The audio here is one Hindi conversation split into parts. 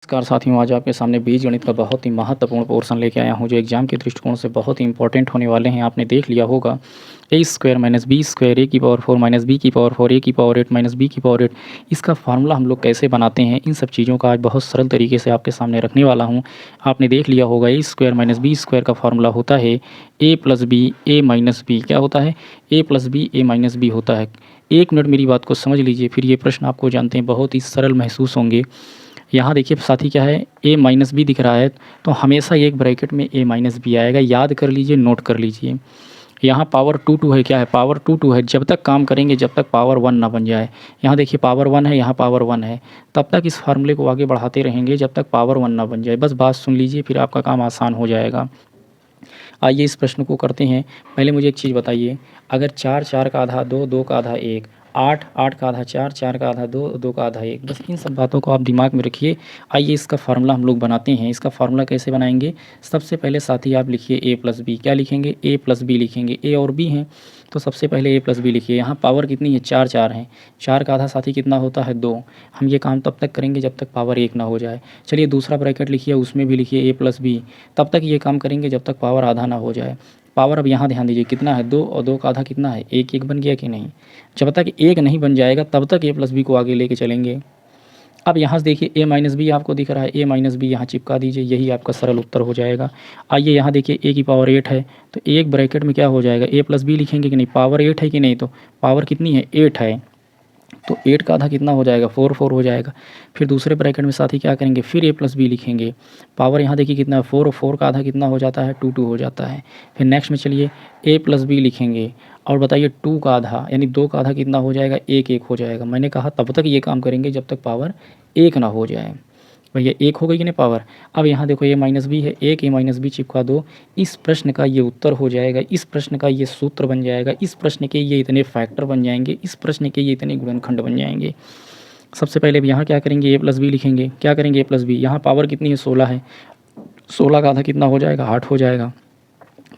नमस्कार साथियों, आज आपके सामने बीजगणित का बहुत ही महत्वपूर्ण पोर्शन लेके आया हूँ जो एग्जाम के दृष्टिकोण से बहुत ही इंपॉर्टेंट होने वाले हैं। आपने देख लिया होगा ए स्क्वायर माइनस बी स्क्वायर ए की पावर 4 माइनस बी की पावर 4 ए की पावर 8 माइनस बी की पावर 8, इसका फार्मूला हम लोग कैसे बनाते हैं, इन सब चीज़ों का आज बहुत सरल तरीके से आपके सामने रखने वाला हूँ। आपने देख लिया होगा ए स्क्वायर माइनस बी स्क्वायर का फार्मूला होता है ए प्लस बी ए माइनस बी। क्या होता है? ए प्लस बी ए माइनस बी होता है। एक मिनट मेरी बात को समझ लीजिए, फिर ये प्रश्न आपको जानते हैं बहुत ही सरल महसूस होंगे। यहाँ देखिए साथी क्या है, ए माइनस बी दिख रहा है तो हमेशा एक ब्रैकेट में ए माइनस बी आएगा। याद कर लीजिए, नोट कर लीजिए। यहाँ पावर टू है, क्या है? पावर टू है। जब तक काम करेंगे जब तक पावर 1 ना बन जाए। यहाँ देखिए पावर 1 है, यहाँ पावर 1 है, तब तक इस फार्मूले को आगे बढ़ाते रहेंगे जब तक पावर 1 ना बन जाए। बस बात सुन लीजिए, फिर आपका काम आसान हो जाएगा। आइए इस प्रश्न को करते हैं। पहले मुझे एक चीज़ बताइए, अगर 4 4 का आधा 2 2 का आधा 1, 8 8 का आधा 4 4 का आधा 2 2 का आधा 1, बस इन सब बातों को आप दिमाग में रखिए। आइए इसका फार्मूला हम लोग बनाते हैं। इसका फार्मूला कैसे बनाएंगे? सबसे पहले साथी आप लिखिए ए प्लस बी। क्या लिखेंगे? ए प्लस बी लिखेंगे। ए और बी हैं तो सबसे पहले ए प्लस बी लिखिए। यहाँ पावर कितनी है? 4 4 है। 4 का आधा साथी कितना होता है? 2। हम ये काम तब तक करेंगे जब तक पावर 1 ना हो जाए। चलिए दूसरा ब्रैकेट लिखिए, उसमें भी लिखिए ए प्लस बी। तब तक ये काम करेंगे जब तक पावर आधा ना हो जाए। पावर अब यहाँ ध्यान दीजिए कितना है? 2 और 2 का आधा कितना है? 1 1 बन गया कि नहीं? जब तक 1 नहीं बन जाएगा तब तक ए प्लस बी को आगे लेके चलेंगे। अब यहाँ से देखिए ए माइनस बी आपको दिख रहा है, ए माइनस बी यहाँ चिपका दीजिए, यही आपका सरल उत्तर हो जाएगा। आइए यहाँ देखिए ए की पावर 8 है तो एक ब्रैकेट में क्या हो जाएगा? ए प्लस बी लिखेंगे कि नहीं? पावर 8 है कि नहीं? तो पावर कितनी है? 8 है तो 8 का आधा कितना हो जाएगा? 4 4 हो जाएगा। फिर दूसरे ब्रैकेट में साथ ही क्या करेंगे? फिर ए प्लस बी लिखेंगे। पावर यहाँ देखिए कितना है? 4 और 4 का आधा कितना हो जाता है? 2 2 हो जाता है। फिर नेक्स्ट में चलिए ए प्लस बी लिखेंगे और बताइए 2 का आधा यानी 2 का आधा कितना हो जाएगा? 1 1 हो जाएगा। मैंने कहा तब तक ये काम करेंगे जब तक पावर 1 ना हो जाए। भैया 1 हो गई कि नहीं पावर? अब यहाँ देखो ए माइनस बी है, एक ए माइनस बी चिपका दो। इस प्रश्न का ये उत्तर हो जाएगा, इस प्रश्न का ये सूत्र बन जाएगा, इस प्रश्न के ये इतने फैक्टर बन जाएंगे, इस प्रश्न के ये इतने गुणनखंड बन जाएंगे। सबसे पहले अब यहाँ क्या करेंगे? ए प्लस बी लिखेंगे। क्या करेंगे? ए प्लस बी। यहाँ पावर कितनी है? 16 है। 16 का आधा कितना हो जाएगा? 8 हो जाएगा।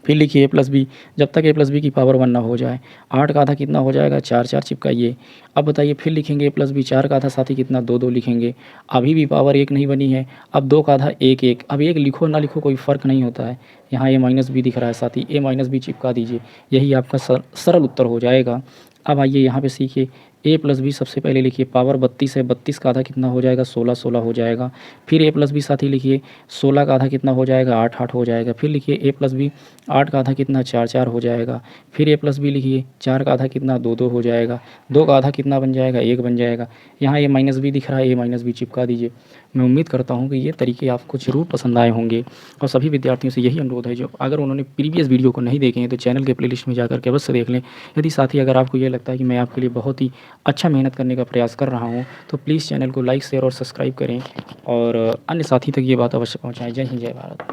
फिर लिखिए ए प्लस बी, जब तक ए प्लस बी की पावर 1 ना हो जाए। 8 का आधा कितना हो जाएगा? 4 4 चिपकाइए। अब बताइए फिर लिखेंगे ए प्लस बी, 4 का आधा साथी कितना? 2 2 लिखेंगे। अभी भी पावर 1 नहीं बनी है। अब 2 का आधा 1 1। अब 1 लिखो ना लिखो कोई फ़र्क नहीं होता है। यहाँ ए माइनस बी दिख रहा है साथी, ए माइनस बी चिपका दीजिए, यही आपका सरल उत्तर हो जाएगा। अब आइए यहाँ पे सीखिए ए प्लस बी। सबसे पहले लिखिए पावर 32 है, 32 का आधा कितना हो जाएगा? 16 16 हो जाएगा। फिर ए प्लस बी साथी लिखिए, 16 का आधा कितना हो जाएगा? 8 8 हो जाएगा। फिर लिखिए ए प्लस बी, 8 का आधा कितना? 4 4 हो जाएगा। फिर ए प्लस बी लिखिए, 4 का आधा कितना? 2 2 हो जाएगा। 2 का आधा कितना बन जाएगा? 1 बन जाएगा। यहाँ ए माइनस बी दिख रहा है, ए माइनस बी चिपका दीजिए। मैं उम्मीद करता हूँ कि ये तरीके आपको ज़रूर पसंद आए होंगे और सभी विद्यार्थियों से यही अनुरोध है जो अगर उन्होंने प्रीवियस वीडियो को नहीं देखे हैं तो चैनल के प्लेलिस्ट में जाकर के अवश्य देख लें। यदि साथ ही अगर आपको ये लगता है कि मैं आपके लिए बहुत ही अच्छा मेहनत करने का प्रयास कर रहा हूँ तो प्लीज़ चैनल को लाइक शेयर और सब्सक्राइब करें और अन्य साथी तक ये बात अवश्य पहुँचाएँ। जय हिंद, जय भारत।